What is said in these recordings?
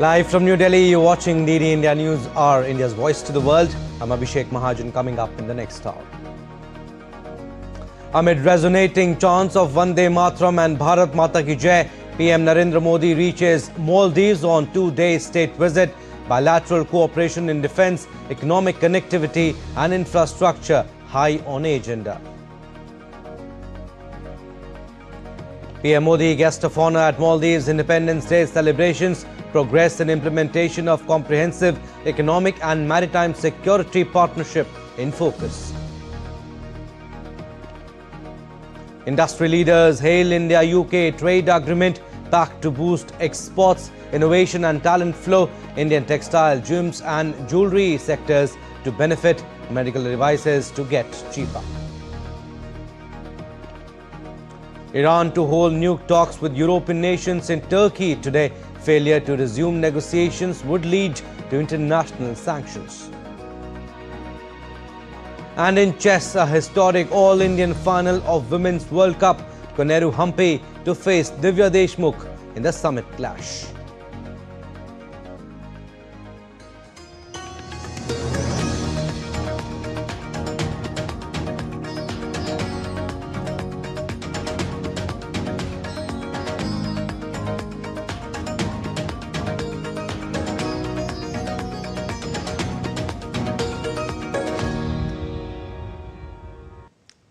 Live from New Delhi, you're watching DD India News, our India's voice to the world. I'm Abhishek Mahajan, coming up in the next hour. Amid resonating chants of Vande Mataram and Bharat Mata Ki Jai, PM Narendra Modi reaches Maldives on two-day state visit. Bilateral cooperation in defence, economic connectivity and infrastructure high on agenda. PM Modi guest of honour at Maldives Independence Day celebrations. Progress in implementation of comprehensive economic and maritime security partnership in focus. Industry leaders hail India-UK trade agreement backed to boost exports, innovation and talent flow. Indian textile, gyms and jewellery sectors to benefit. Medical devices to get cheaper. Iran to hold nuke talks with European nations in Turkey today. Failure to resume negotiations would lead to international sanctions. And in chess, a historic all-Indian final of Women's World Cup. Humpy to face Divya Deshmukh in the summit clash.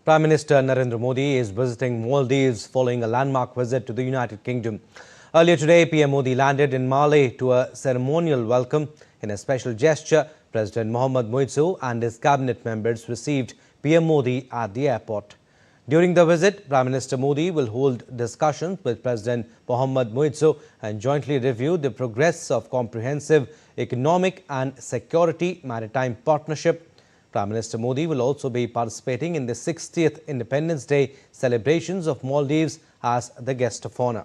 Prime Minister Narendra Modi is visiting Maldives following a landmark visit to the United Kingdom. Earlier today, PM Modi landed in Malé to a ceremonial welcome. In a special gesture, President Mohammad Muizzu and his cabinet members received PM Modi at the airport. During the visit, Prime Minister Modi will hold discussions with President Mohammad Muizzu and jointly review the progress of comprehensive economic and security maritime partnership. Prime Minister Modi will also be participating in the 60th Independence Day celebrations of Maldives as the guest of honour.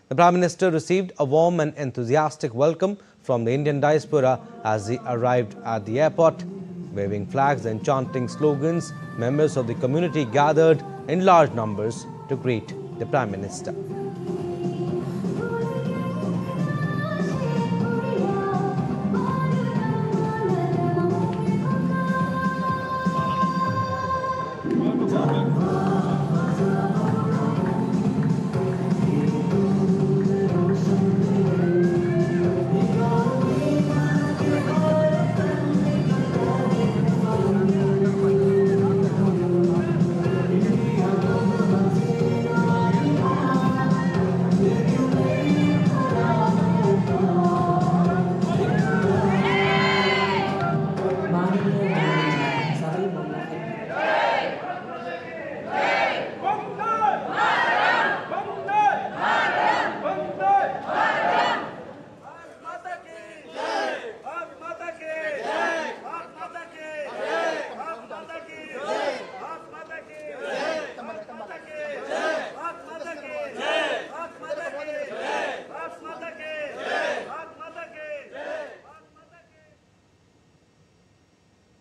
The Prime Minister received a warm and enthusiastic welcome from the Indian diaspora as he arrived at the airport. Waving flags and chanting slogans, members of the community gathered in large numbers to greet the Prime Minister.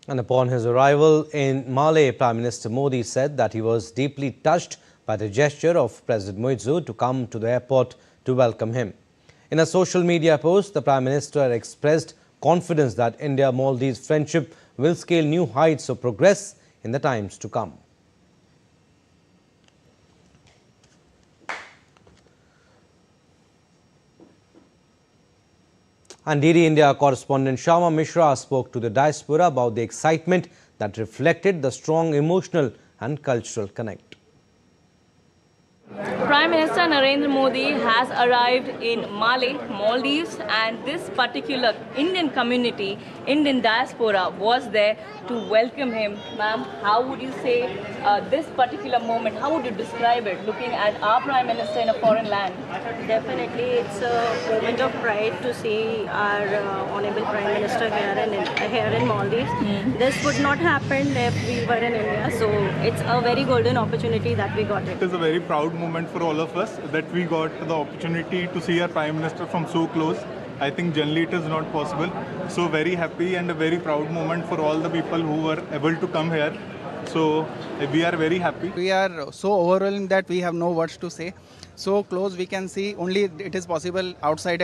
And upon his arrival in Malé, Prime Minister Modi said that he was deeply touched by the gesture of President Muizzu to come to the airport to welcome him. In a social media post, the Prime Minister expressed confidence that India-Maldives friendship will scale new heights of progress in the times to come. And DD India correspondent Shyama Mishra spoke to the diaspora about the excitement that reflected the strong emotional and cultural connect. Prime Minister Narendra Modi has arrived in Malé, Maldives, and this particular Indian community, Indian diaspora, was there to welcome him. Ma'am, how would you say this particular moment, how would you describe it, looking at our Prime Minister in a foreign land? Definitely, it's a moment of pride to see our Honorable Prime Minister here in Maldives. This would not happen if we were in India, so it's a very golden opportunity that we got it. It is a very proud moment for all of us that we got the opportunity to see our Prime Minister from so close. I think generally it is not possible. So very happy and a very proud moment for all the people who were able to come here. So we are very happy. We are so overwhelmed that we have no words to say. so close. We can see only it is possible outside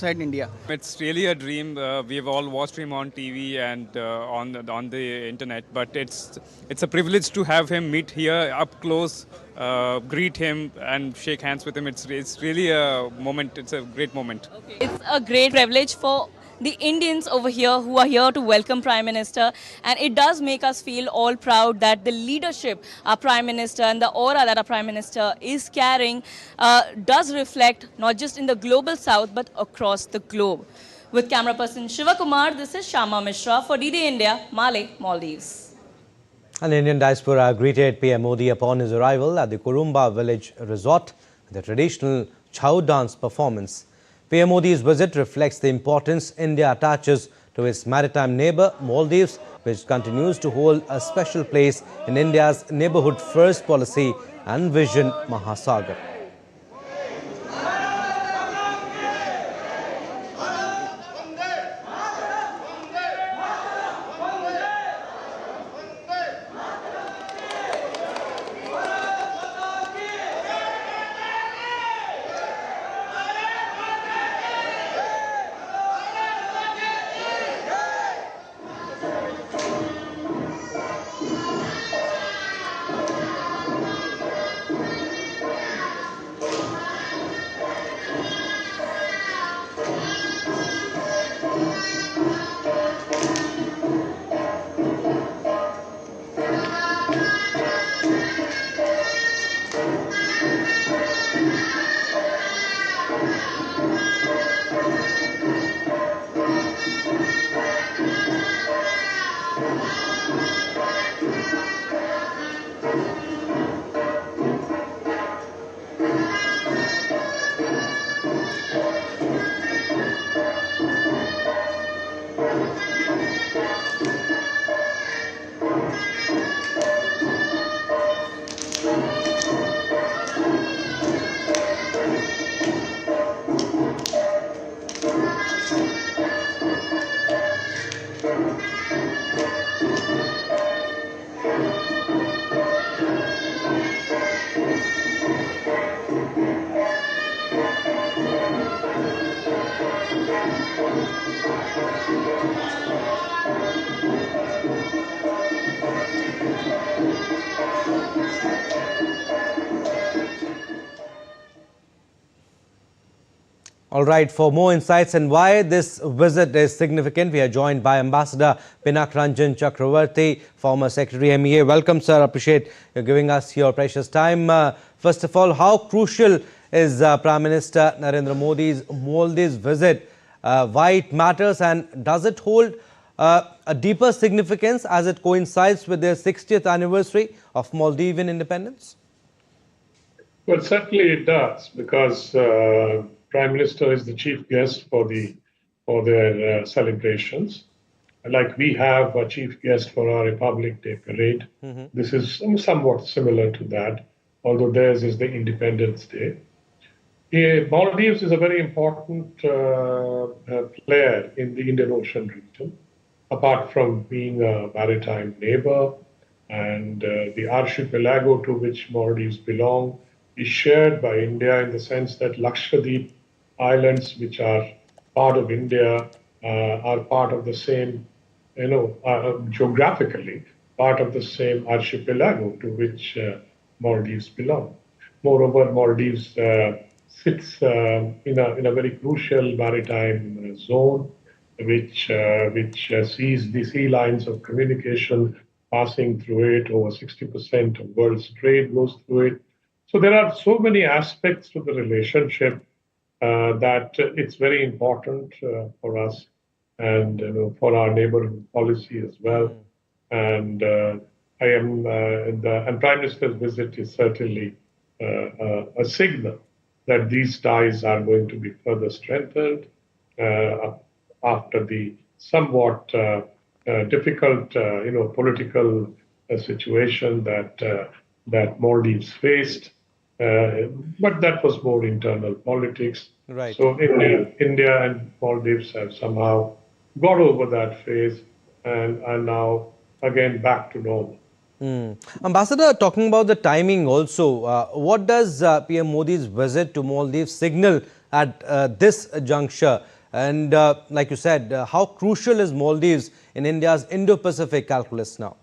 India. It's really a dream. We've all watched him on TV and on the internet, but it's a privilege to have him meet here up close, greet him and shake hands with him. It's really a moment. It's a great moment. It's a great privilege for the Indians over here who are here to welcome Prime Minister, and it does make us feel all proud that the leadership our Prime Minister and the aura that our Prime Minister is carrying does reflect not just in the global south but across the globe. With camera person Shiva Kumar, this is Shama Mishra for DD India, Malé, Maldives. An Indian diaspora greeted PM Modi upon his arrival at the Kurumba village resort with a traditional Chau dance performance. PM Modi's visit reflects the importance India attaches to its maritime neighbour, Maldives, which continues to hold a special place in India's neighbourhood first policy and Vision Mahasagar. All right, for more insights and why this visit is significant, we are joined by Ambassador Pinak Ranjan Chakravarti, former Secretary MEA. Welcome, sir. Appreciate you giving us your precious time. First of all, how crucial is Prime Minister Narendra Modi's Maldives visit? Why it matters, and does it hold a deeper significance as it coincides with their 60th anniversary of Maldivian independence? Well, certainly it does, because Prime Minister is the chief guest for their celebrations. Like we have a chief guest for our Republic Day parade. This is somewhat similar to that, although theirs is the Independence Day. Maldives is a very important player in the Indian Ocean region, apart from being a maritime neighbor, and the archipelago to which Maldives belong is shared by India in the sense that Lakshadweep Islands, which are part of India, are part of the same, geographically, part of the same archipelago to which Maldives belong. Moreover, Maldives sits in a very crucial maritime zone, which sees the sea lines of communication passing through it. Over 60% of world's trade goes through it. So there are so many aspects to the relationship that it's very important for us, and for our neighborhood policy as well. And and Prime Minister's visit is certainly a signal that these ties are going to be further strengthened after the somewhat difficult, political situation that Maldives faced. But that was more internal politics. Right. So India and Maldives have somehow got over that phase and are now again back to normal. Ambassador, talking about the timing also, what does PM Modi's visit to Maldives signal at this juncture? And like you said, how crucial is Maldives in India's Indo-Pacific calculus now?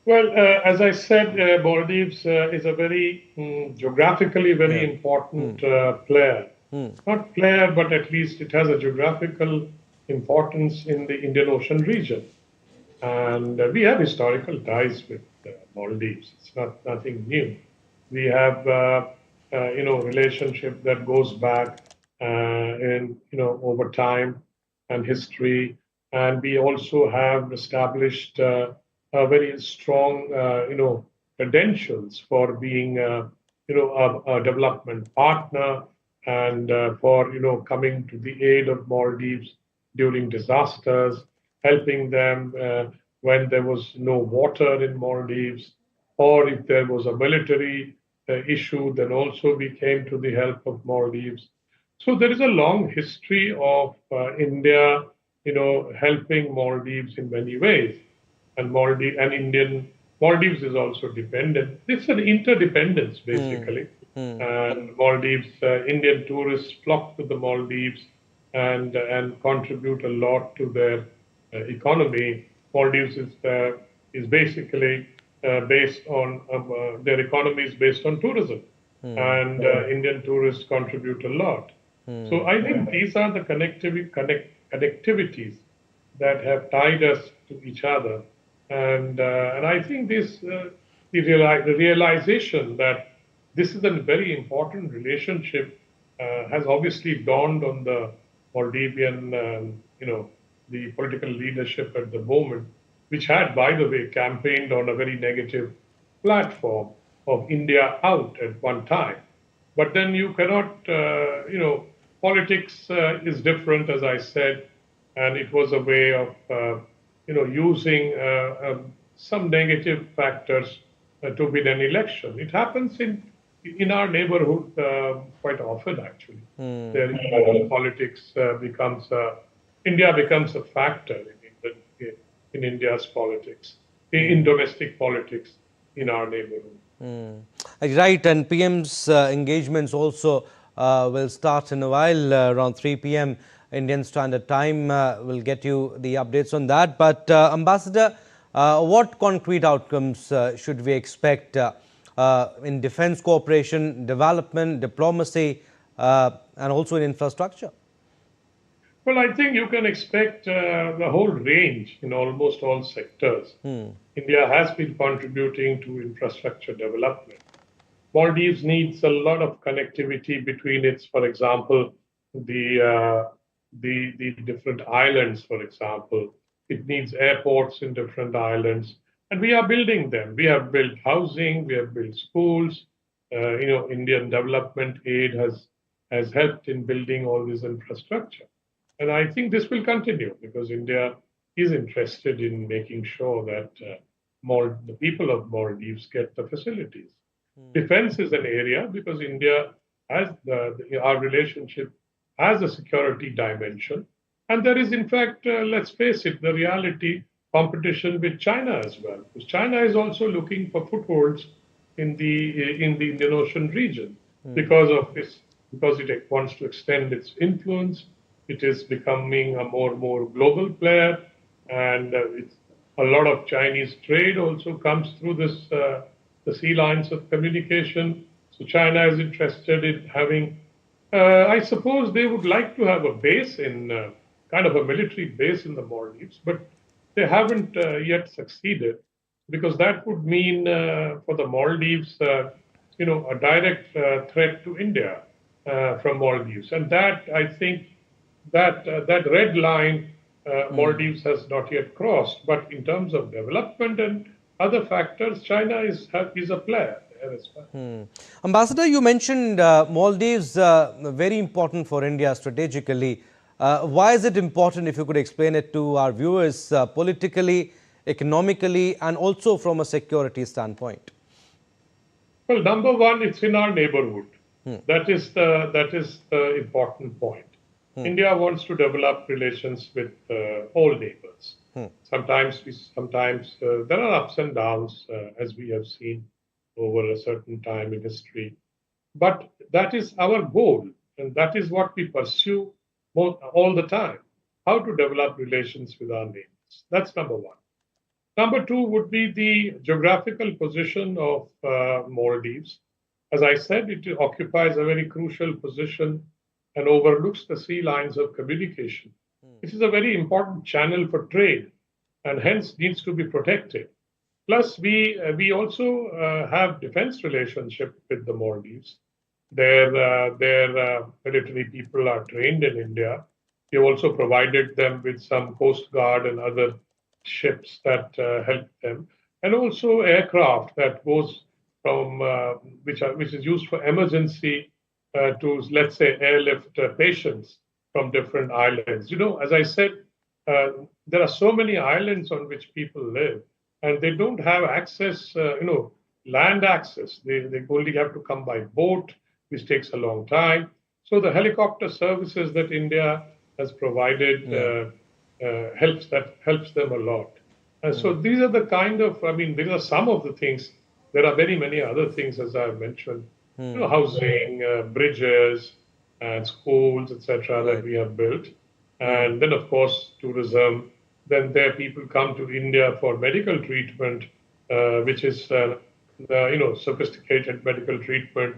Well, as I said, Maldives is a very geographically very important player. Not player, but at least it has a geographical importance in the Indian Ocean region. And we have historical ties with Maldives. It's nothing new. We have, relationship that goes back over time and history. And we also have established a very strong, credentials for being, a development partner and for, coming to the aid of Maldives during disasters, helping them when there was no water in Maldives, or if there was a military issue, then also we came to the help of Maldives. So there is a long history of India, helping Maldives in many ways. And Maldives is also dependent. It's an interdependence, basically. And Maldives, Indian tourists flock to the Maldives and contribute a lot to their economy. Maldives is basically based on their economy is based on tourism, and Indian tourists contribute a lot. So I think these are the connectivities that have tied us to each other. And I think the realization that this is a very important relationship has obviously dawned on the Maldivian, the political leadership at the moment, which had, by the way, campaigned on a very negative platform of India out at one time. But then you cannot, politics is different, as I said, and it was a way of using some negative factors to win an election. It happens in our neighborhood quite often, actually. Politics India becomes a factor in India's politics, in domestic politics in our neighborhood. Right, and PM's engagements also will start in a while, around 3 p.m. Indian Standard Time. We'll get you the updates on that. But Ambassador, what concrete outcomes should we expect in defense cooperation, development, diplomacy, and also in infrastructure? Well, I think you can expect the whole range in almost all sectors. India has been contributing to infrastructure development. Maldives needs a lot of connectivity between its, for example, the different islands, for example. It needs airports in different islands, and we are building them. We have built housing, we have built schools. Indian development aid has helped in building all this infrastructure. And I think this will continue because India is interested in making sure that the people of Maldives get the facilities. Defense is an area because India has our relationship has a security dimension. And there is, in fact, let's face it, the reality competition with China as well. Because China is also looking for footholds in the Indian Ocean region because it wants to extend its influence. It is becoming a more global player, and a lot of Chinese trade also comes through the sea lines of communication. So China is interested in having, I suppose they would like to have a base in, kind of a military base in the Maldives, but they haven't yet succeeded because that would mean for the Maldives, a direct threat to India from Maldives. And that, I think, that red line Maldives has not yet crossed. But in terms of development and other factors, China is a player there as well. Ambassador, you mentioned Maldives very important for India strategically. Why is it important, if you could explain it to our viewers, politically, economically, and also from a security standpoint? Well, number one, it's in our neighborhood. That is the important point. India wants to develop relations with all neighbors. Sometimes there are ups and downs, as we have seen over a certain time in history. But that is our goal, and that is what we pursue all the time. How to develop relations with our neighbors. That's number one. Number two would be the geographical position of Maldives. As I said, it occupies a very crucial position and overlooks the sea lines of communication. This is a very important channel for trade and hence needs to be protected. Plus, we also have defense relationship with the Maldives. Their military people are trained in India. We also provided them with some Coast Guard and other ships that help them, and also aircraft that goes from which is used for emergency to, let's say, airlift patients from different islands. As I said, there are so many islands on which people live, and they don't have access, land access. They only have to come by boat, which takes a long time. So the helicopter services that India has provided helps them a lot. And so these are the these are some of the things. There are very many other things, as I've mentioned, housing, bridges, and schools, etc., that we have built. And then, of course, tourism. Then there people come to India for medical treatment, which is, sophisticated medical treatment,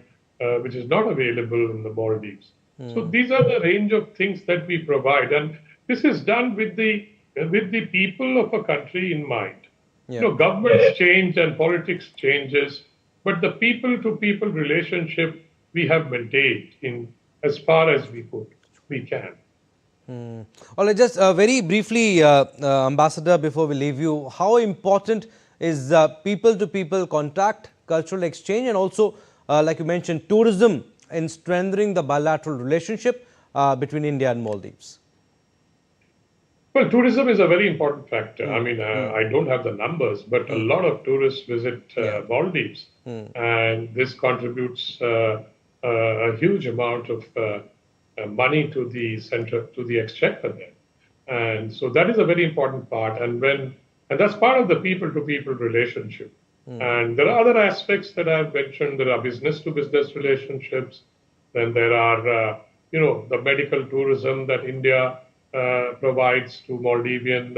which is not available in the Maldives. So these are the range of things that we provide. And this is done with the people of a country in mind. Governments change and politics changes, but the people-to-people relationship we have maintained in as far as we can. All right, just very briefly, Ambassador, before we leave you, how important is people-to-people contact, cultural exchange, and also, like you mentioned, tourism in strengthening the bilateral relationship between India and Maldives? Well, tourism is a very important factor. I don't have the numbers, but a lot of tourists visit Maldives, and this contributes a huge amount of money to the center, to the exchequer there. And so that is a very important part. And that's part of the people-to-people relationship. And there are other aspects that I've mentioned. There are business-to-business relationships. Then there are, the medical tourism that India provides to Maldivian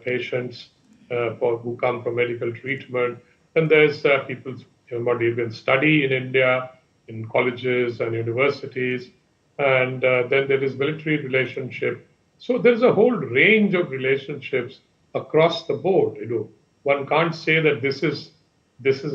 patients who come for medical treatment. And there's Maldivian study in India, in colleges and universities. And then there is military relationship. So there's a whole range of relationships across the board. One can't say that this is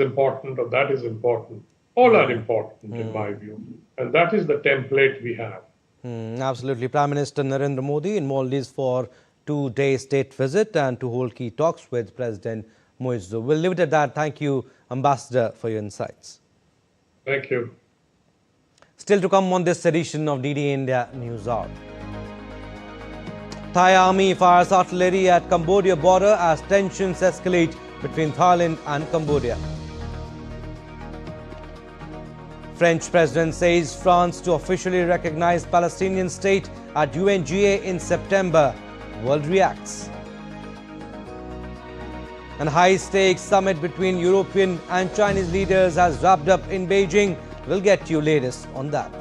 important or that is important. All are important in my view. And that is the template we have. Absolutely. Prime Minister Narendra Modi in Maldives for 2-day state visit and to hold key talks with President Moise. We'll leave it at that. Thank you, Ambassador, for your insights. Thank you. Still to come on this edition of DD India News Hour. Thai army fires artillery at Cambodia border as tensions escalate between Thailand and Cambodia. French president says France to officially recognize Palestinian state at UNGA in September. World reacts. And high-stakes summit between European and Chinese leaders has wrapped up in Beijing. We'll get you latest on that.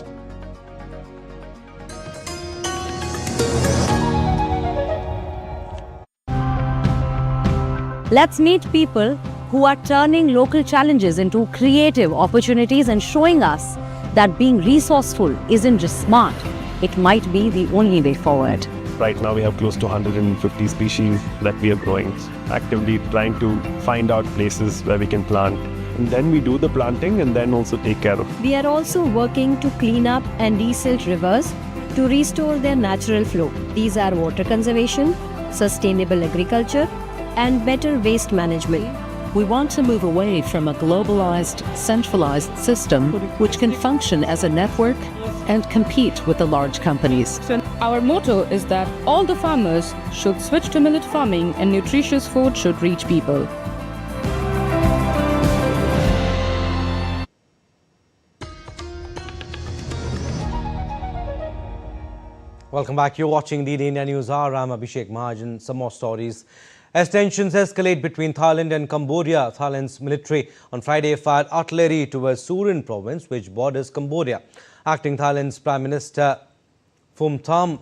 Let's meet people who are turning local challenges into creative opportunities and showing us that being resourceful isn't just smart, it might be the only way forward. Right now we have close to 150 species that we are growing, actively trying to find out places where we can plant. And then we do the planting and then also take care of. We are also working to clean up and desilt rivers to restore their natural flow. These are water conservation, sustainable agriculture, and better waste management. We want to move away from a globalized, centralized system which can function as a network and compete with the large companies. Our motto is that all the farmers should switch to millet farming and nutritious food should reach people. Welcome back. You're watching DD India News Hour. I'm Abhishek Mahajan. Some more stories. As tensions escalate between Thailand and Cambodia, Thailand's military on Friday fired artillery towards Surin province, which borders Cambodia. Acting Thailand's Prime Minister Phumtham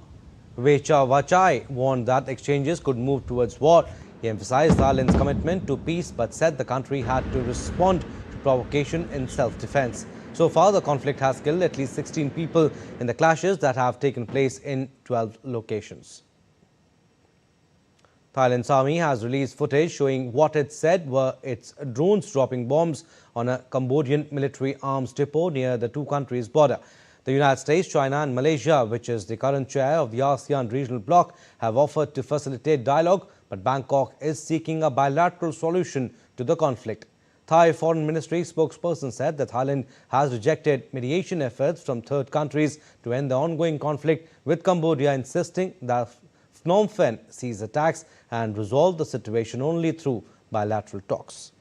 Vechawachai warned that exchanges could move towards war. He emphasized Thailand's commitment to peace but said the country had to respond to provocation in self-defense. So far, the conflict has killed at least 16 people in the clashes that have taken place in 12 locations. Thailand's army has released footage showing what it said were its drones dropping bombs on a Cambodian military arms depot near the two countries' border. The United States, China and Malaysia, which is the current chair of the ASEAN regional bloc, have offered to facilitate dialogue, but Bangkok is seeking a bilateral solution to the conflict. Thai Foreign Ministry spokesperson said that Thailand has rejected mediation efforts from third countries to end the ongoing conflict, with Cambodia insisting that Phnom Penh cease attacks and resolve the situation only through bilateral talks.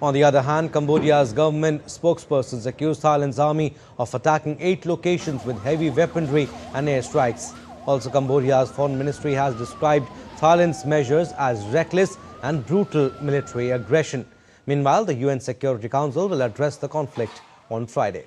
On the other hand, Cambodia's government spokespersons accused Thailand's army of attacking 8 locations with heavy weaponry and airstrikes. Also, Cambodia's foreign ministry has described Thailand's measures as reckless and brutal military aggression. Meanwhile, the UN Security Council will address the conflict on Friday.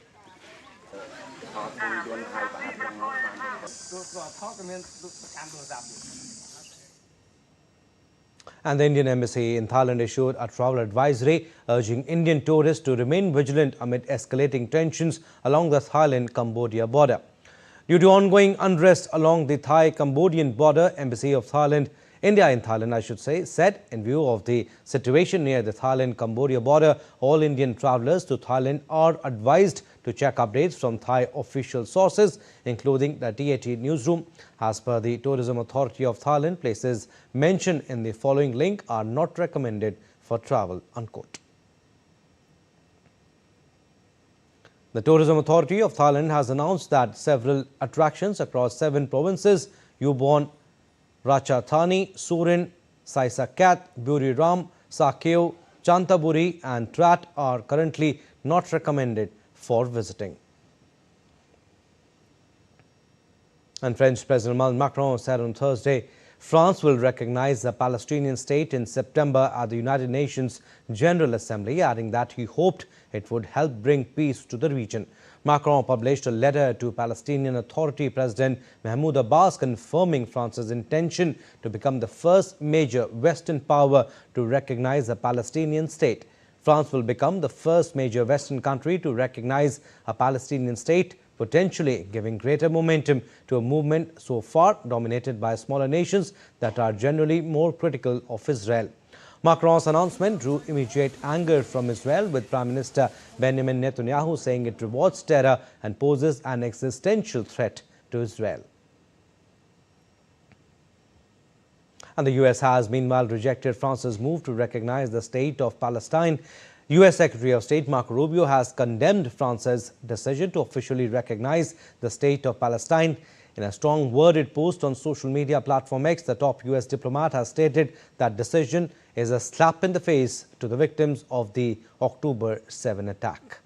And the Indian Embassy in Thailand issued a travel advisory urging Indian tourists to remain vigilant amid escalating tensions along the Thailand-Cambodia border. Due to ongoing unrest along the Thai-Cambodian border, Embassy of India in Thailand, I should say, said in view of the situation near the Thailand-Cambodia border, all Indian travellers to Thailand are advised to check updates from Thai official sources, including the TAT newsroom. As per the Tourism Authority of Thailand, places mentioned in the following link are not recommended for travel, unquote. The Tourism Authority of Thailand has announced that several attractions across 7 provinces, Yubon, Ratchathani, Surin, Saisakat, Buriram, Sakeo, Chantaburi and Trat are currently not recommended for visiting. And French President Emmanuel Macron said on Thursday, France will recognize the Palestinian state in September at the United Nations General Assembly, adding that he hoped it would help bring peace to the region. Macron published a letter to Palestinian Authority President Mahmoud Abbas confirming France's intention to become the first major Western power to recognize a Palestinian state. France will become the first major Western country to recognize a Palestinian state, potentially giving greater momentum to a movement so far dominated by smaller nations that are generally more critical of Israel. Macron's announcement drew immediate anger from Israel, with Prime Minister Benjamin Netanyahu saying it rewards terror and poses an existential threat to Israel. And the US has meanwhile rejected France's move to recognize the state of Palestine. US Secretary of State Marco Rubio has condemned France's decision to officially recognize the state of Palestine. In a strong worded post on social media platform X, the top US diplomat has stated that decision is a slap in the face to the victims of the October 7 attack.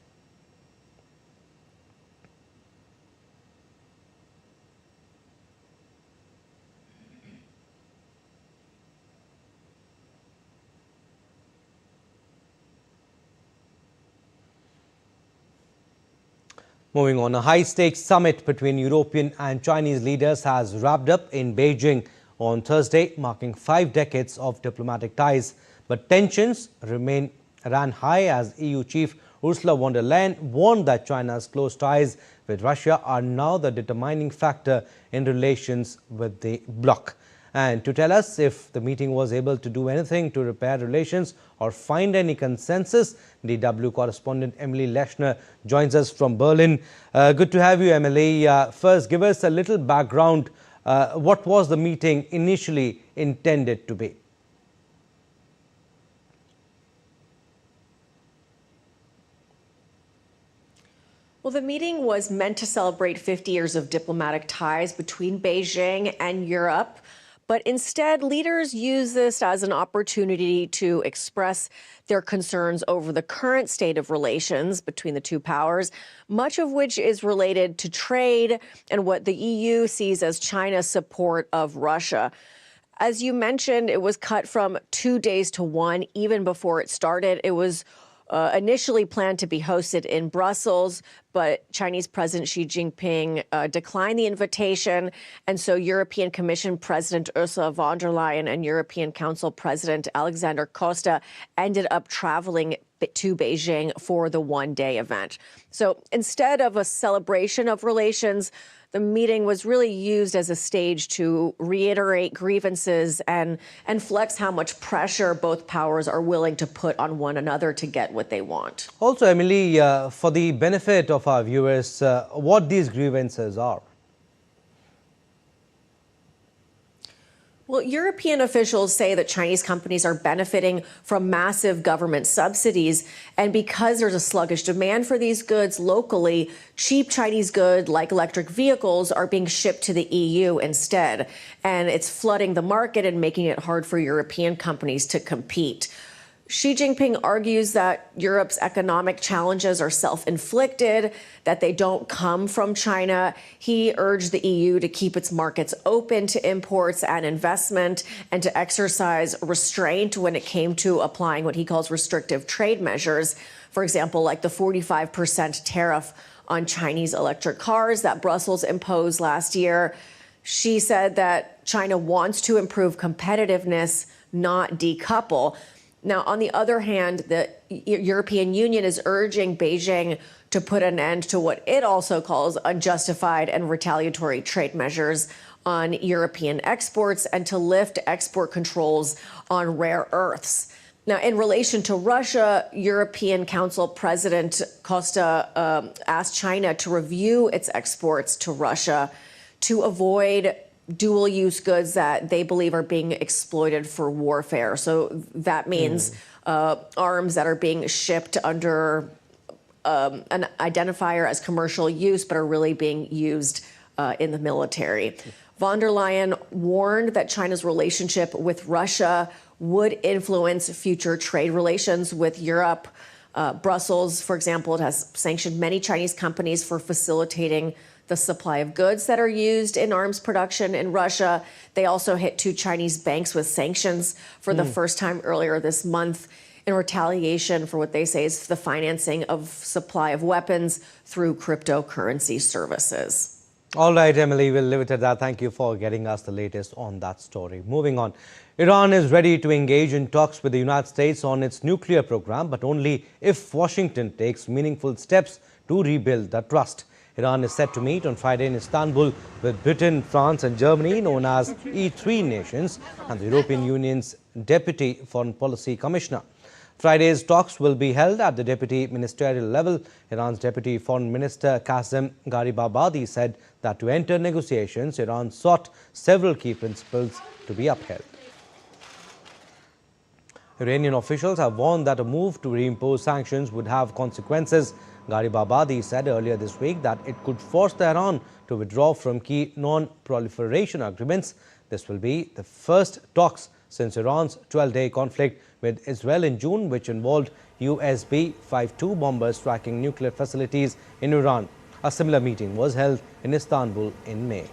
Moving on, a high-stakes summit between European and Chinese leaders has wrapped up in Beijing on Thursday, marking 5 decades of diplomatic ties. But tensions ran high as EU chief Ursula von der Leyen warned that China's close ties with Russia are now the determining factor in relations with the bloc. And to tell us if the meeting was able to do anything to repair relations or find any consensus, DW correspondent Emily Leshner joins us from Berlin. Good to have you, Emily. First, give us a little background. What was the meeting initially intended to be? Well, the meeting was meant to celebrate 50 years of diplomatic ties between Beijing and Europe. But instead, leaders use this as an opportunity to express their concerns over the current state of relations between the two powers, much of which is related to trade and what the EU sees as China's support of Russia. As you mentioned, it was cut from 2 days to 1 even before it started. It was initially planned to be hosted in Brussels, but Chinese President Xi Jinping declined the invitation. And so European Commission President Ursula von der Leyen and European Council President Alexander Costa ended up traveling to Beijing for the one-day event. So instead of a celebration of relations, the meeting was really used as a stage to reiterate grievances and flex how much pressure both powers are willing to put on one another to get what they want. Also, Emily, for the benefit of our viewers, what these grievances are? Well, European officials say that Chinese companies are benefiting from massive government subsidies. And because there's a sluggish demand for these goods locally, cheap Chinese goods like electric vehicles are being shipped to the EU instead. And it's flooding the market and making it hard for European companies to compete. Xi Jinping argues that Europe's economic challenges are self-inflicted, that they don't come from China. He urged the EU to keep its markets open to imports and investment and to exercise restraint when it came to applying what he calls restrictive trade measures. For example, like the 45% tariff on Chinese electric cars that Brussels imposed last year. Xi said that China wants to improve competitiveness, not decouple. Now, on the other hand, the European Union is urging Beijing to put an end to what it also calls unjustified and retaliatory trade measures on European exports and to lift export controls on rare earths. Now, in relation to Russia, European Council President Costa asked China to review its exports to Russia to avoid dual-use goods that they believe are being exploited for warfare. So that means arms that are being shipped under an identifier as commercial use, but are really being used in the military. Von der Leyen warned that China's relationship with Russia would influence future trade relations with Europe. Brussels, for example, it has sanctioned many Chinese companies for facilitating the supply of goods that are used in arms production in Russia. They also hit 2 Chinese banks with sanctions for the first time earlier this month in retaliation for what they say is the financing of supply of weapons through cryptocurrency services. All right, Emily, we'll leave it at that. Thank you for getting us the latest on that story. Moving on, Iran is ready to engage in talks with the United States on its nuclear program, but only if Washington takes meaningful steps to rebuild the trust. Iran is set to meet on Friday in Istanbul with Britain, France and Germany, known as E3 nations, and the European Union's Deputy Foreign Policy Commissioner. Friday's talks will be held at the deputy ministerial level. Iran's Deputy Foreign Minister Qasem Gharibabadi said that to enter negotiations, Iran sought several key principles to be upheld. Iranian officials have warned that a move to reimpose sanctions would have consequences. Gharibabadi said earlier this week that it could force Tehran to withdraw from key non-proliferation agreements. This will be the first talks since Iran's 12-day conflict with Israel in June, which involved USB-52 bombers striking nuclear facilities in Iran. A similar meeting was held in Istanbul in May.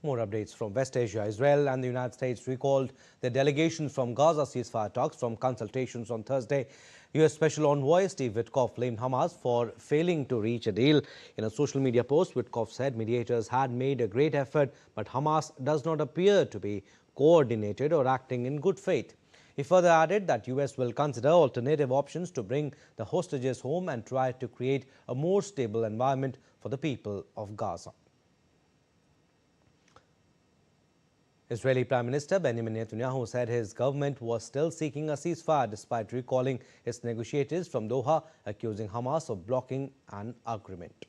More updates from West Asia. Israel and the United States recalled their delegations from Gaza ceasefire talks from consultations on Thursday. U.S. Special Envoy Steve Witkoff blamed Hamas for failing to reach a deal. In a social media post, Witkoff said mediators had made a great effort, but Hamas does not appear to be coordinated or acting in good faith. He further added that U.S. will consider alternative options to bring the hostages home and try to create a more stable environment for the people of Gaza. Israeli Prime Minister Benjamin Netanyahu said his government was still seeking a ceasefire despite recalling its negotiators from Doha, accusing Hamas of blocking an agreement.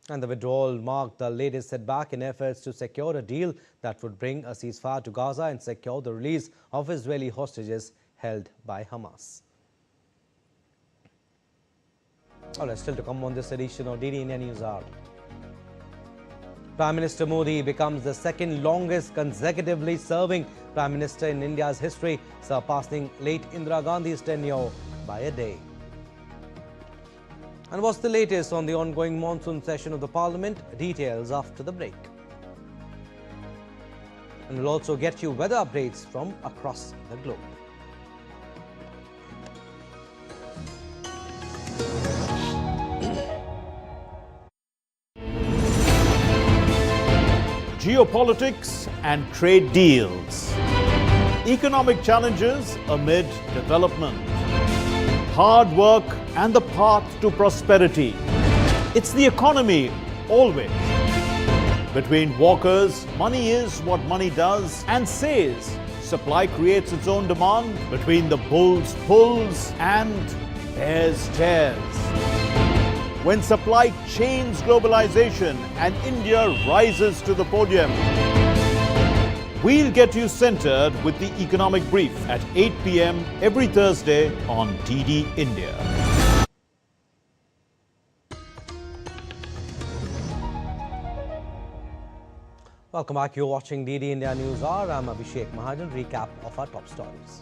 And the withdrawal marked the latest setback in efforts to secure a deal that would bring a ceasefire to Gaza and secure the release of Israeli hostages held by Hamas. All right, still to come on this edition of DD India News Hour. Prime Minister Modi becomes the second longest consecutively serving Prime Minister in India's history, surpassing late Indira Gandhi's tenure by a day. And what's the latest on the ongoing monsoon session of the Parliament? Details after the break. And we'll also get you weather updates from across the globe. Geopolitics and trade deals. Economic challenges amid development. Hard work and the path to prosperity. It's the economy always. Between walkers, money is what money does and says. Supply creates its own demand. Between the bulls pulls and bears tears. When supply chains globalization and India rises to the podium. We'll get you centered with the economic brief at 8 p.m. every Thursday on DD India. Welcome back. You're watching DD India News Hour. I'm Abhishek Mahajan. Recap of our top stories.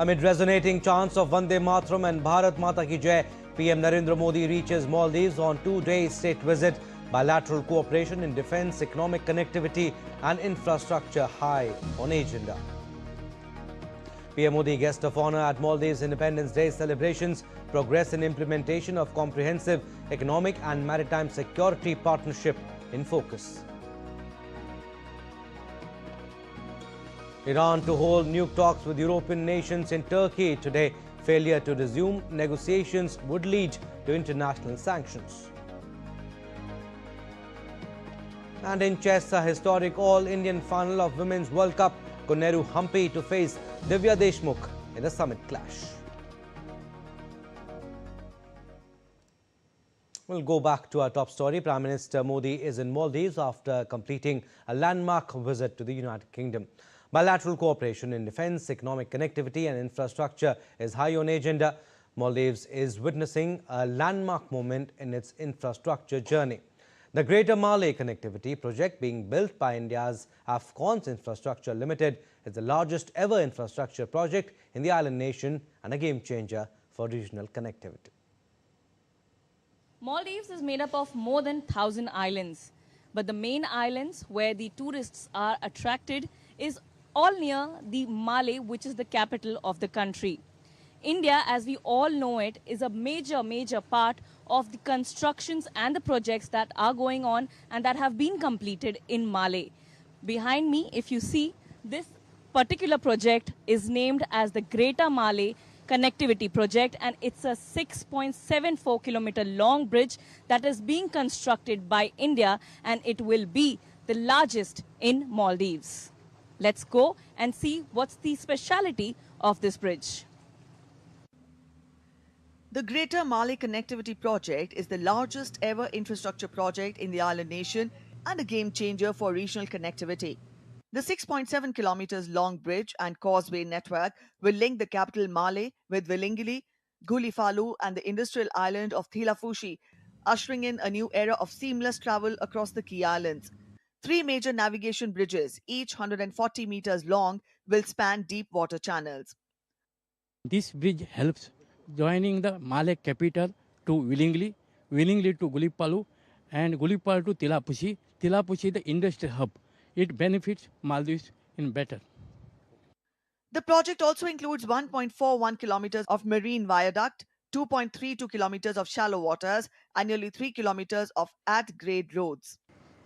Amid resonating chants of Vande Mataram and Bharat Mata Ki Jai, PM Narendra Modi reaches Maldives on 2-day state visit. Bilateral cooperation in defence, economic connectivity and infrastructure high on agenda. PM Modi guest of honour at Maldives Independence Day celebrations. Progress in implementation of comprehensive economic and maritime security partnership in focus. Iran to hold nuke talks with European nations in Turkey today. Failure to resume negotiations would lead to international sanctions. And in chess, a historic all-Indian final of Women's World Cup. Koneru Humpy to face Divya Deshmukh in a summit clash. We'll go back to our top story. Prime Minister Modi is in Maldives after completing a landmark visit to the United Kingdom. Bilateral cooperation in defence, economic connectivity and infrastructure is high on agenda. Maldives is witnessing a landmark moment in its infrastructure journey. The Greater Malé Connectivity project being built by India's Afcons Infrastructure Limited is the largest ever infrastructure project in the island nation and a game changer for regional connectivity. Maldives is made up of more than 1,000 islands, but the main islands where the tourists are attracted is all near the Malé, which is the capital of the country. India, as we all know it, is a major part of the constructions and the projects that are going on and that have been completed in Malé. Behind me, if you see, this particular project is named as the Greater Malé Connectivity Project, and it's a 6.74 kilometer long bridge that is being constructed by India, and it will be the largest in Maldives. Let's go and see what's the speciality of this bridge. The Greater Malé Connectivity Project is the largest ever infrastructure project in the island nation and a game changer for regional connectivity. The 6.7 kilometers long bridge and causeway network will link the capital Malé with Velingili, Gulifalu and the industrial island of Thilafushi, ushering in a new era of seamless travel across the key islands. 3 major navigation bridges, each 140 meters long, will span deep water channels. This bridge helps joining the Malé capital to Willingli, Willingli to Gulipalu, and Gulipalu to Thilapushi, Thilapushi the industrial hub. It benefits Maldives in better. The project also includes 1.41 kilometers of marine viaduct, 2.32 kilometers of shallow waters, and nearly 3 kilometers of at-grade roads.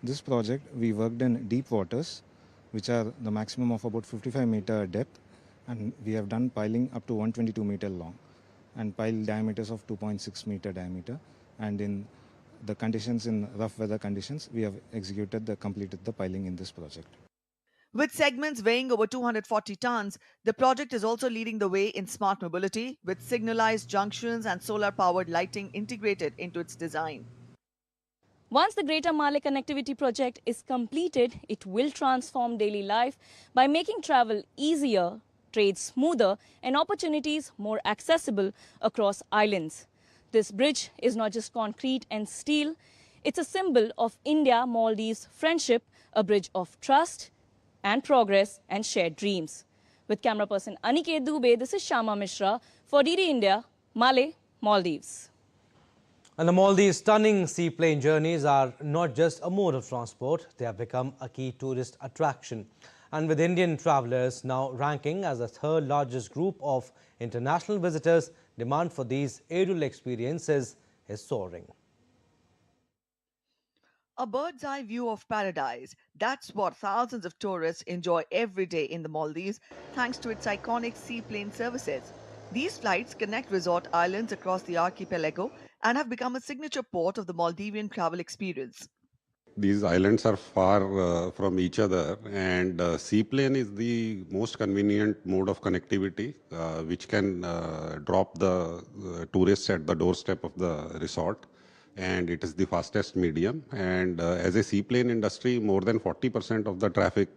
This project, we worked in deep waters, which are the maximum of about 55 meter depth, and we have done piling up to 122 meter long, and pile diameters of 2.6 meter diameter. And in the conditions, in rough weather conditions, we have completed the piling in this project. With segments weighing over 240 tons, the project is also leading the way in smart mobility, with signalized junctions and solar-powered lighting integrated into its design. Once the Greater Malé Connectivity Project is completed, it will transform daily life by making travel easier, trade smoother, and opportunities more accessible across islands. This bridge is not just concrete and steel, it's a symbol of India-Maldives friendship, a bridge of trust and progress and shared dreams. With camera person Aniket Dubey, this is Shama Mishra for DD India, Malé, Maldives. And the Maldives' stunning seaplane journeys are not just a mode of transport, they have become a key tourist attraction. And with Indian travellers now ranking as the third largest group of international visitors, demand for these aerial experiences is soaring. A bird's eye view of paradise. That's what thousands of tourists enjoy every day in the Maldives thanks to its iconic seaplane services. These flights connect resort islands across the archipelago and have become a signature port of the Maldivian travel experience. These islands are far from each other, and seaplane is the most convenient mode of connectivity which can drop the tourists at the doorstep of the resort. And it is the fastest medium. And as a seaplane industry, more than 40% of the traffic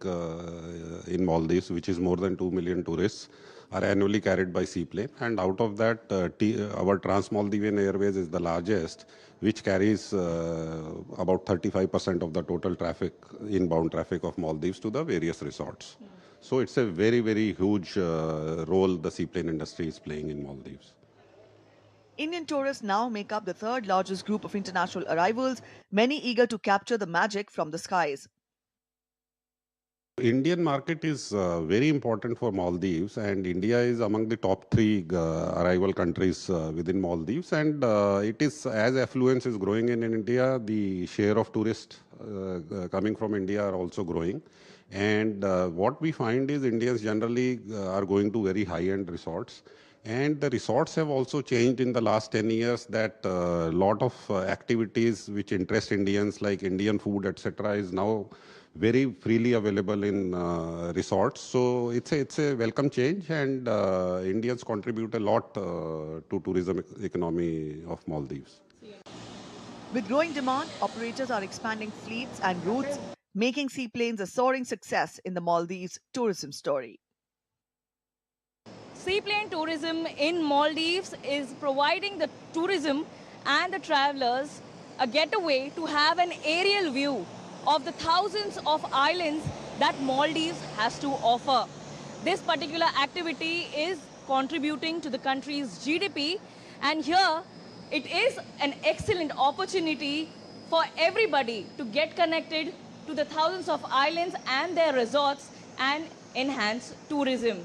in Maldives, which is more than 2 million tourists, are annually carried by seaplane. And out of that, our Trans-Maldivian Airways is the largest, which carries about 35% of the total traffic, inbound traffic of Maldives to the various resorts. So it's a very, very huge role the seaplane industry is playing in Maldives. Indian tourists now make up the third largest group of international arrivals, many eager to capture the magic from the skies. Indian market is very important for Maldives, and India is among the top 3 arrival countries within Maldives. And it is, as affluence is growing in India, the share of tourists coming from India are also growing. And what we find is Indians generally are going to very high-end resorts. And the resorts have also changed in the last 10 years, that a lot of activities which interest Indians, like Indian food, etc., is now very freely available in resorts. So it's a welcome change, and Indians contribute a lot to tourism economy of Maldives. With growing demand, operators are expanding fleets and routes, making seaplanes a soaring success in the Maldives tourism story. Seaplane tourism in Maldives is providing the tourism and the travelers a getaway to have an aerial view of the thousands of islands that Maldives has to offer. This particular activity is contributing to the country's GDP, and here it is an excellent opportunity for everybody to get connected to the thousands of islands and their resorts and enhance tourism.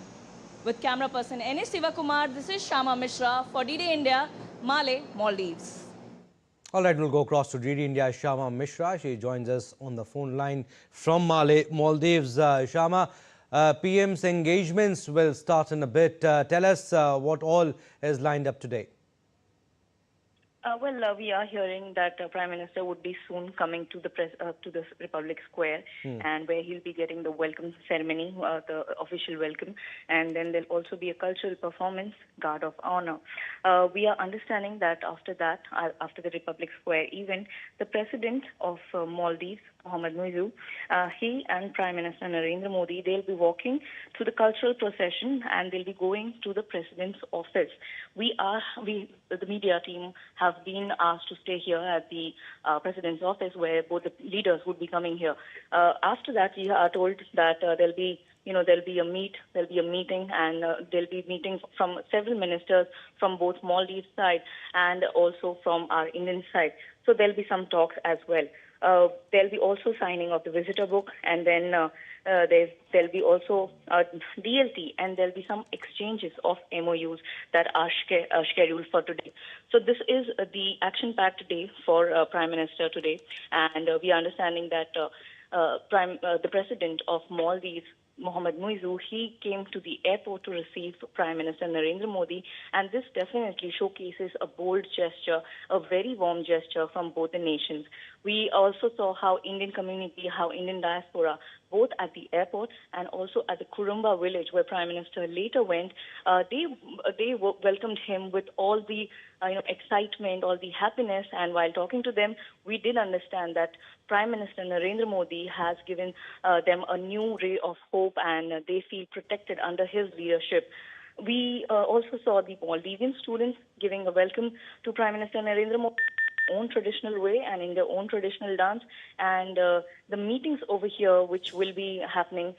With camera person N.S. Sivakumar, this is Shama Mishra for DD India, Malé, Maldives. All right, we'll go across to DD India, Shama Mishra. She joins us on the phone line from Malé, Maldives. Shama, PM's engagements will start in a bit. Tell us what all is lined up today. We are hearing that Prime Minister would be soon coming to the Republic Square, and where he'll be getting the welcome ceremony, the official welcome, and then there'll also be a cultural performance, Guard of Honor. We are understanding that after the Republic Square event, the President of Maldives, Mohamed Muizzu, he and Prime Minister Narendra Modi, they'll be walking to the cultural procession and they'll be going to the President's office. The media team, have been asked to stay here at the President's office, where both the leaders would be coming here. After that, we are told that there'll be a meeting, and there'll be meetings from several ministers from both Maldives side and also from our Indian side. So there'll be some talks as well. There'll be also signing of the visitor book, and then there'll be also DLT, and there'll be some exchanges of MOUs that are scheduled for today. So this is the action-packed day for Prime Minister today, and we are understanding that the President of Maldives, Mohamed Muizzu, he came to the airport to receive Prime Minister Narendra Modi, and this definitely showcases a bold gesture, a very warm gesture from both the nations. We also saw how Indian community, how Indian diaspora, both at the airport and also at the Kurumba village where Prime Minister later went, they welcomed him with all the excitement, all the happiness. And while talking to them, we did understand that Prime Minister Narendra Modi has given them a new ray of hope, and they feel protected under his leadership. We also saw the Maldivian students giving a welcome to Prime Minister Narendra Modi own traditional way and in their own traditional dance, and the meetings over here which will be happening,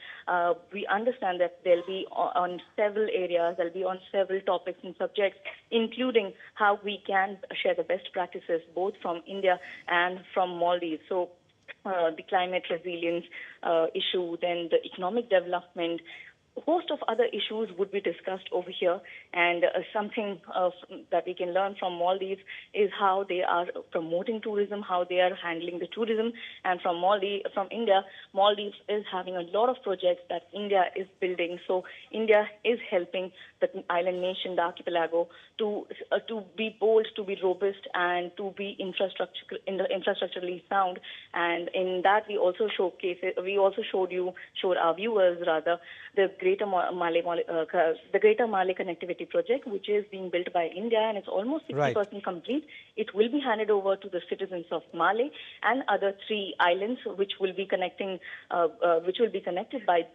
we understand that they'll be on several areas, they'll be on several topics and subjects, including how we can share the best practices both from India and from Maldives. So the climate resilience issue, then the economic development, a host of other issues would be discussed over here, and something that we can learn from Maldives is how they are promoting tourism, how they are handling the tourism, and from India, Maldives is having a lot of projects that India is building. So India is helping the island nation, the archipelago, to be bold, to be robust, and to be infrastructurally sound. And in that, we also showed our viewers the Greater Malé Connectivity Project, which is being built by India, and it's almost 60% complete. It will be handed over to the citizens of Malé and other 3 islands, which will be connected by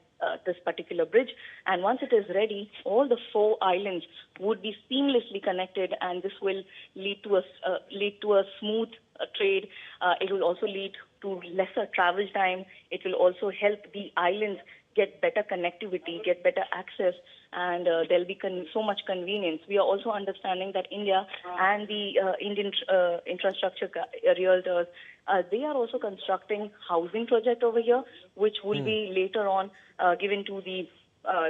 this particular bridge. And once it is ready, all the 4 islands would be seamlessly connected, and this will lead to a smooth trade. It will also lead to lesser travel time. It will also help the islands get better connectivity, get better access, and there'll be so much convenience. We are also understanding that India and the Indian infrastructure realtors, they are also constructing housing project over here, which will be later on given to the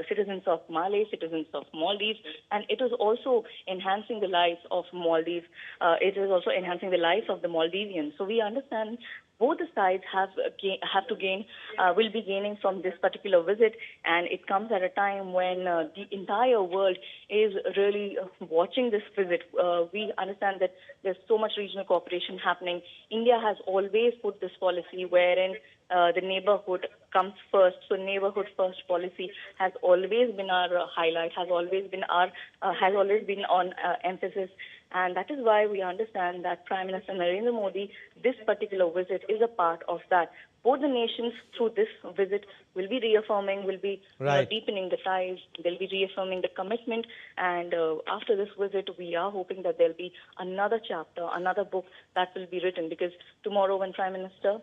citizens of Malé, citizens of Maldives, and it is also enhancing the lives of Maldives. It is also enhancing the lives of the Maldivians. So we understand both the sides will be gaining from this particular visit, and it comes at a time when the entire world is really watching this visit. We understand that there's so much regional cooperation happening. India has always put this policy wherein the neighborhood comes first. So neighborhood first policy has always been our highlight, has always been on emphasis. And that is why we understand that Prime Minister Narendra Modi, this particular visit is a part of that. Both the nations through this visit will be reaffirming, will be deepening the ties, they'll be reaffirming the commitment, and after this visit we are hoping that there'll be another chapter, another book that will be written, because tomorrow when Prime Minister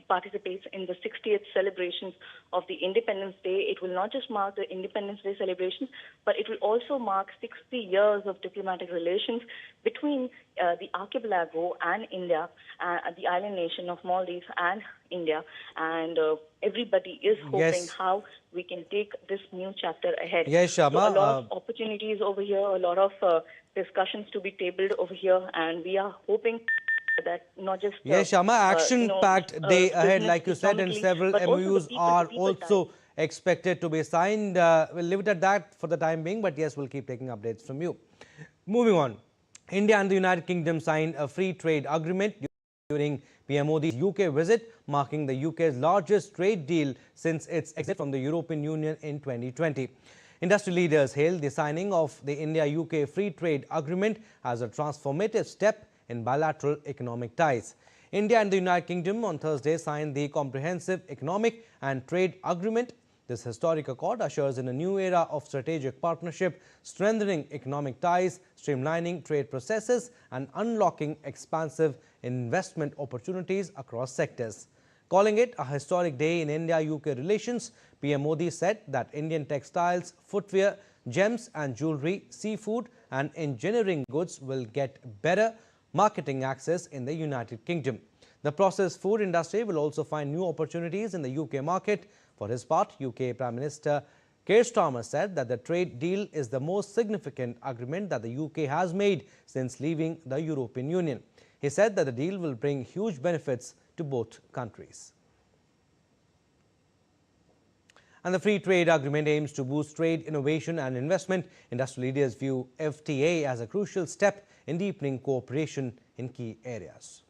participates in the 60th celebrations of the Independence Day, it will not just mark the Independence Day celebrations, but it will also mark 60 years of diplomatic relations between the archipelago and India, the island nation of Maldives and India, and everybody is hoping how we can take this new chapter ahead. Yes, Sharma. So a lot of opportunities over here, a lot of discussions to be tabled over here, and we are hoping that not just Sharma, action-packed day ahead, like you said, and several MOUs are also expected to be signed. We'll leave it at that for the time being, but yes, we'll keep taking updates from you. Moving on, India and the United Kingdom signed a free trade agreement during PM Modi's UK visit, marking the UK's largest trade deal since its exit from the European Union in 2020. Industry leaders hailed the signing of the India-UK Free Trade Agreement as a transformative step in bilateral economic ties. India and the United Kingdom on Thursday signed the Comprehensive Economic and Trade Agreement. This historic accord ushers in a new era of strategic partnership, strengthening economic ties, streamlining trade processes, and unlocking expansive investment opportunities across sectors. Calling it a historic day in India-UK relations, PM Modi said that Indian textiles, footwear, gems and jewelry, seafood and engineering goods will get better marketing access in the United Kingdom. The processed food industry will also find new opportunities in the UK market. For his part, UK Prime Minister Keir Starmer said that the trade deal is the most significant agreement that the UK has made since leaving the European Union. He said that the deal will bring huge benefits to both countries. And the free trade agreement aims to boost trade, innovation and investment. Industry leaders view FTA as a crucial step in deepening cooperation in key areas.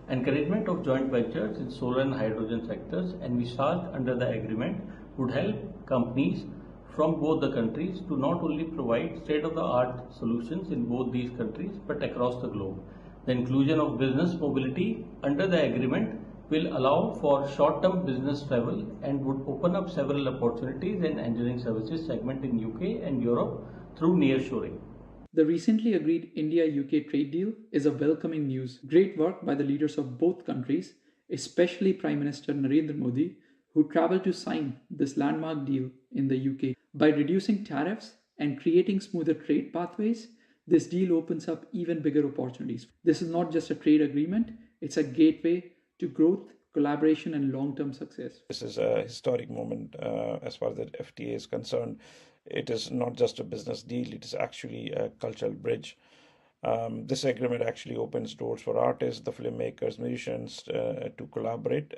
Encouragement of joint ventures in solar and hydrogen sectors envisaged under the agreement would help companies from both the countries to not only provide state-of-the-art solutions in both these countries but across the globe. The inclusion of business mobility under the agreement will allow for short-term business travel and would open up several opportunities in engineering services segment in UK and Europe through nearshoring. The recently agreed India-UK trade deal is a welcoming news. Great work by the leaders of both countries, especially Prime Minister Narendra Modi, who travelled to sign this landmark deal in the UK. By reducing tariffs and creating smoother trade pathways, this deal opens up even bigger opportunities. This is not just a trade agreement, it's a gateway to growth, collaboration and long-term success. This is a historic moment as far as the FTA is concerned. It is not just a business deal, it is actually a cultural bridge. This agreement actually opens doors for artists, the filmmakers, musicians to collaborate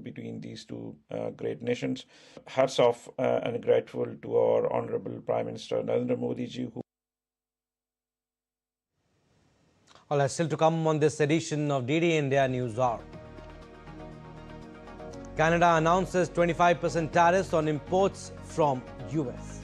between these two great nations. Hats off and grateful to our Honorable Prime Minister Narendra Modi ji. All right, still to come on this edition of DD India News Hour. Canada announces 25% tariffs on imports from US.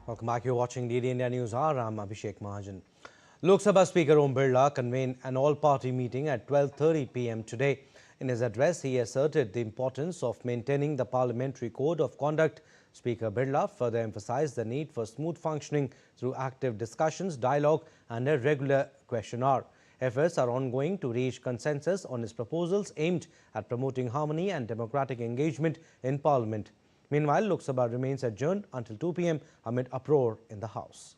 Welcome back. You're watching DD India News Hour. I'm Abhishek Mahajan. Lok Sabha Speaker Om Birla convened an all-party meeting at 12:30 p.m. today. In his address, he asserted the importance of maintaining the Parliamentary Code of Conduct. Speaker Birla further emphasized the need for smooth functioning through active discussions, dialogue and a regular question hour. Efforts are ongoing to reach consensus on his proposals aimed at promoting harmony and democratic engagement in Parliament. Meanwhile, Lok Sabha remains adjourned until 2 p.m. amid uproar in the House.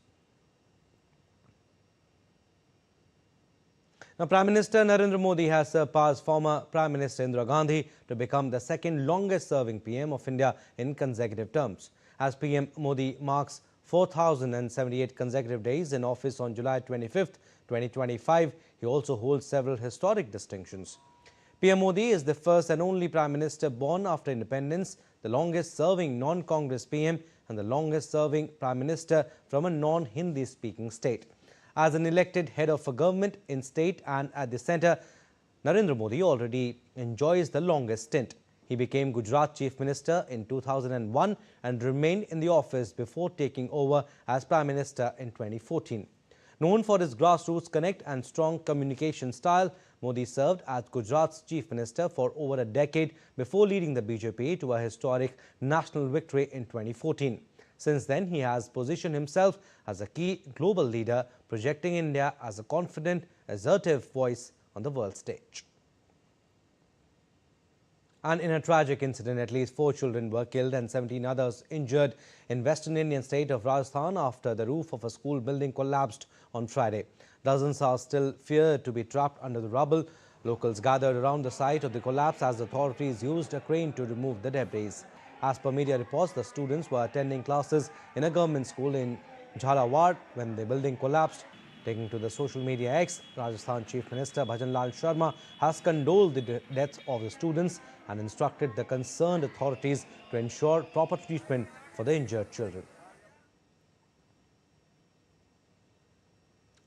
Now, Prime Minister Narendra Modi has surpassed former Prime Minister Indira Gandhi to become the second longest serving PM of India in consecutive terms. As PM, Modi marks 4,078 consecutive days in office on July 25th, 2025. He also holds several historic distinctions. PM Modi is the first and only Prime Minister born after independence, the longest serving non-Congress PM and the longest serving Prime Minister from a non-Hindi speaking state. As an elected head of a government in state and at the centre, Narendra Modi already enjoys the longest stint. He became Gujarat Chief Minister in 2001 and remained in the office before taking over as Prime Minister in 2014. Known for his grassroots connect and strong communication style, Modi served as Gujarat's Chief Minister for over a decade before leading the BJP to a historic national victory in 2014. Since then, he has positioned himself as a key global leader, projecting India as a confident, assertive voice on the world stage. And in a tragic incident, at least 4 children were killed and 17 others injured in western Indian state of Rajasthan after the roof of a school building collapsed on Friday. Dozens are still feared to be trapped under the rubble. Locals gathered around the site of the collapse as authorities used a crane to remove the debris. As per media reports, the students were attending classes in a government school in Jhalawad when the building collapsed. Taking to the social media X, Rajasthan Chief Minister Bhajan Lal Sharma has condoled the death of the students and instructed the concerned authorities to ensure proper treatment for the injured children.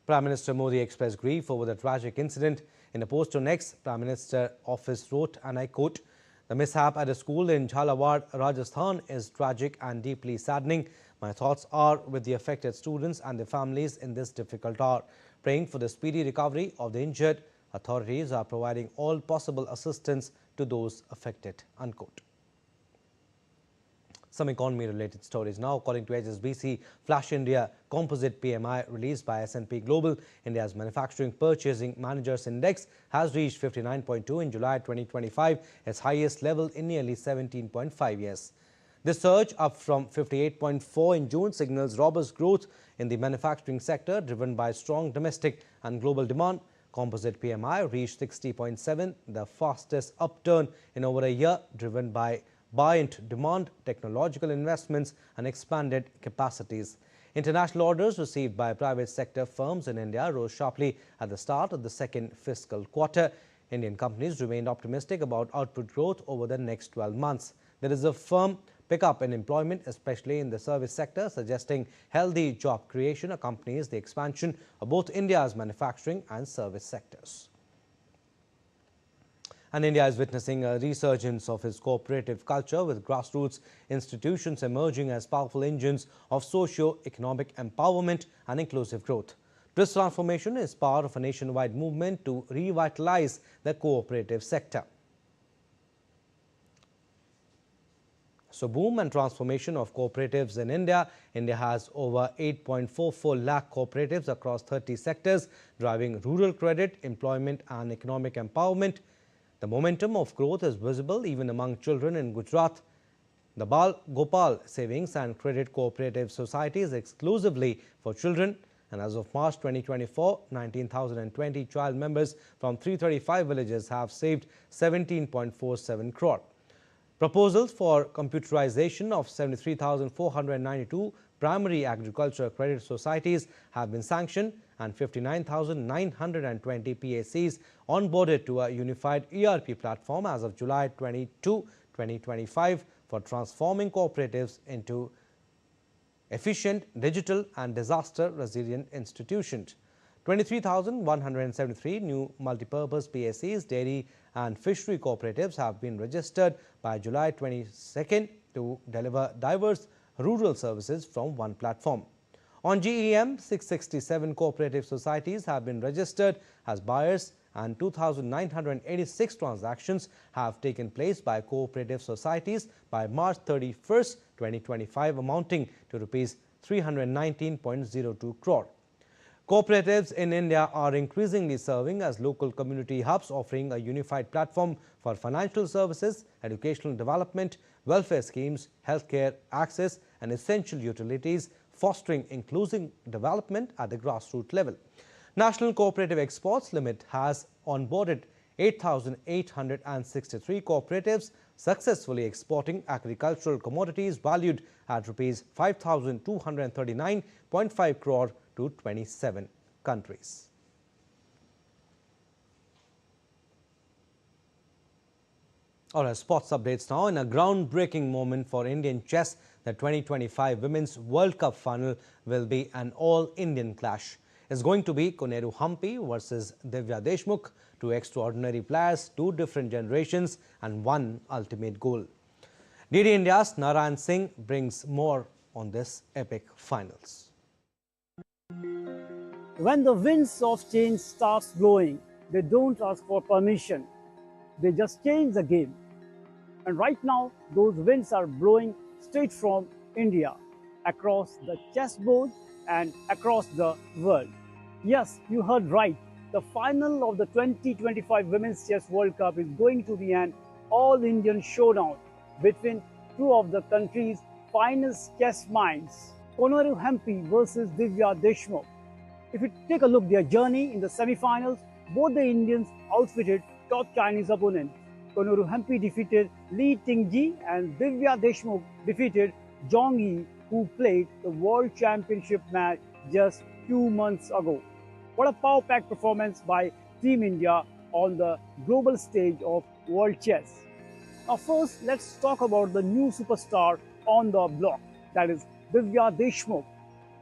Prime Minister Modi expressed grief over the tragic incident. In a post on X, Prime Minister office wrote, and I quote, "The mishap at a school in Jhalawad, Rajasthan is tragic and deeply saddening. My thoughts are with the affected students and their families in this difficult hour. Praying for the speedy recovery of the injured. Authorities are providing all possible assistance to those affected." Unquote. Some economy-related stories now. According to HSBC, Flash India Composite PMI released by S&P Global, India's Manufacturing Purchasing Managers Index has reached 59.2 in July 2025, its highest level in nearly 17.5 years. This surge, up from 58.4 in June, signals robust growth in the manufacturing sector, driven by strong domestic and global demand. Composite PMI reached 60.7, the fastest upturn in over a year, driven by buoyant demand, technological investments and expanded capacities. International orders received by private sector firms in India rose sharply at the start of the second fiscal quarter. Indian companies remained optimistic about output growth over the next 12 months. There is a firm pickup in employment, especially in the service sector, suggesting healthy job creation accompanies the expansion of both India's manufacturing and service sectors. And India is witnessing a resurgence of its cooperative culture, with grassroots institutions emerging as powerful engines of socio-economic empowerment and inclusive growth. This transformation is part of a nationwide movement to revitalize the cooperative sector. So, boom and transformation of cooperatives in India. India has over 8.44 lakh cooperatives across 30 sectors, driving rural credit, employment and economic empowerment. The momentum of growth is visible even among children in Gujarat. The Bal Gopal Savings and Credit Cooperative Society is exclusively for children, and as of March 2024, 19,020 child members from 335 villages have saved 17.47 crore. Proposals for computerization of 73,492 primary agriculture credit societies have been sanctioned, and 59,920 PACs onboarded to a unified ERP platform as of July 22, 2025 for transforming cooperatives into efficient, digital and disaster-resilient institutions. 23,173 new multipurpose PACs, dairy and fishery cooperatives have been registered by July 22nd to deliver diverse rural services from one platform. On GEM, 667 cooperative societies have been registered as buyers, and 2,986 transactions have taken place by cooperative societies by March 31st, 2025, amounting to Rs 319.02 crore. Cooperatives in India are increasingly serving as local community hubs, offering a unified platform for financial services, educational development, welfare schemes, healthcare access and essential utilities, fostering inclusive development at the grassroots level. National Cooperative Exports Limit has onboarded 8,863 cooperatives, successfully exporting agricultural commodities valued at Rs 5,239.5 crore to 27 countries. All right, sports updates now. In a groundbreaking moment for Indian chess, the 2025 Women's World Cup final will be an all-Indian clash. It's going to be Koneru Humpy versus Divya Deshmukh, two extraordinary players, two different generations and one ultimate goal. DD India's Narayan Singh brings more on this epic finals. When the winds of change starts blowing, they don't ask for permission. They just change the game. And right now, those winds are blowing straight from India, across the chessboard and across the world. Yes, you heard right. The final of the 2025 Women's Chess World Cup is going to be an all-Indian showdown between two of the country's finest chess minds, Koneru Humpy versus Divya Deshmukh. If you take a look at their journey in the semi-finals, both the Indians outfitted top Chinese opponents. Koneru Humpy defeated Li Tingji and Divya Deshmukh defeated Zhong Yi, who played the World Championship match just 2 months ago. What a power-packed performance by Team India on the global stage of world chess. Now first, let's talk about the new superstar on the block, that is Divya Deshmukh.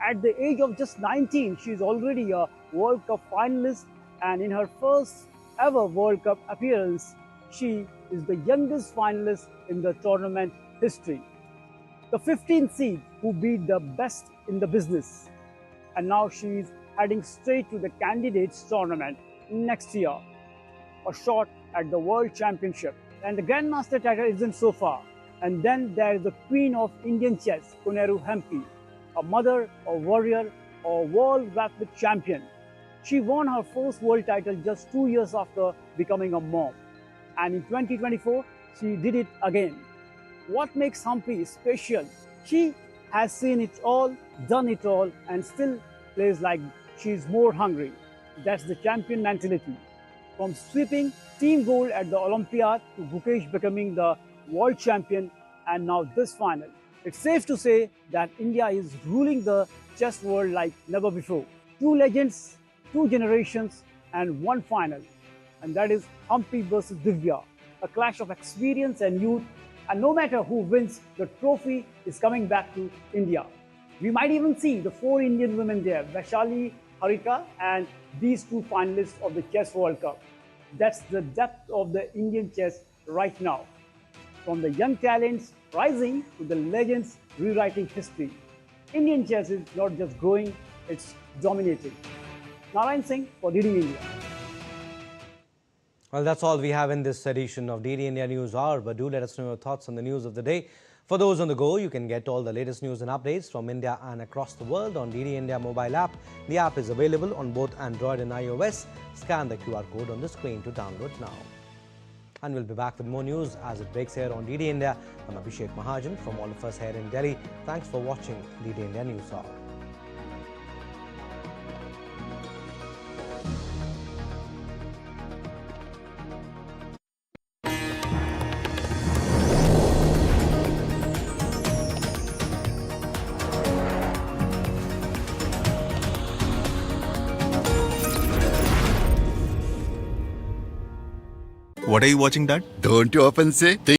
At the age of just 19, she is already a World Cup finalist, and in her first ever World Cup appearance, she is the youngest finalist in the tournament history. The 15th seed who beat the best in the business. And now she is heading straight to the candidates tournament next year, a shot at the World Championship. And the Grandmaster title isn't so far. And then there is the Queen of Indian chess, Koneru Humpy, a mother, a warrior, a world rapid champion. She won her first world title just 2 years after becoming a mom. And in 2024, she did it again. What makes Humpy special? She has seen it all, done it all, and still plays like she's more hungry. That's the champion mentality. From sweeping team gold at the Olympiad to Gukesh becoming the world champion and now this final. It's safe to say that India is ruling the chess world like never before. Two legends, two generations, and one final. And that is Humpy versus Divya, a clash of experience and youth. And no matter who wins, the trophy is coming back to India. We might even see the 4 Indian women there, Vaishali, Harika, and these 2 finalists of the Chess World Cup. That's the depth of the Indian chess right now. From the young talents rising to the legends rewriting history. Indian chess is not just growing, it's dominating. Narayan Singh for DD India. Well, that's all we have in this edition of DD India News Hour, but do let us know your thoughts on the news of the day. For those on the go, you can get all the latest news and updates from India and across the world on DD India mobile app. The app is available on both Android and iOS. Scan the QR code on the screen to download now. And we'll be back with more news as it breaks here on DD India. I'm Abhishek Mahajan from all of us here in Delhi. Thanks for watching DD India News Hour. What are you watching, Dad? Don't you often say